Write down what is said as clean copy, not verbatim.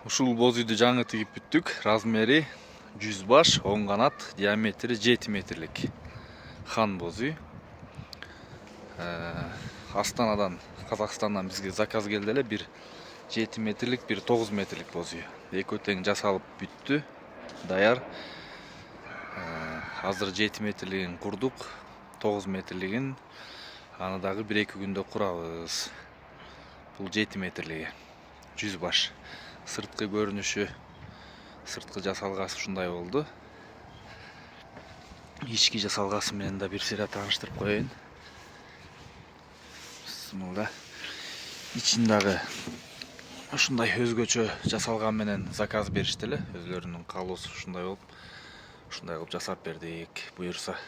Ушул боз үйдү жаңы тигип бүттүк. Размери 100 баш, 10 канат, диаметри 7 метрлик хан боз үй. Астанадан, Казакстандан бизге заказ келди эле. Бир 7 метрлик, бир 9 метрлик боз үй. Экөө тең жасалып бүттү, даяр. Азыр 7 метрлигин курдук, 9 метрлигин аны дагы 1-2 күндө курабыз. Бул 7 метрлиги 100 баш. Сырткы көрүнүшү, сырткы жасалгасы ушундай болду. Ички жасалгасы менен да бир сыйра тааныштырып коеюн. Мында ичин дагы ушундай өзгөчө жасалган менен заказ беришти эле. Өзлөрүнүн каалоосу ушундай болуп, ушундай кылып жасап бердик. Буюрса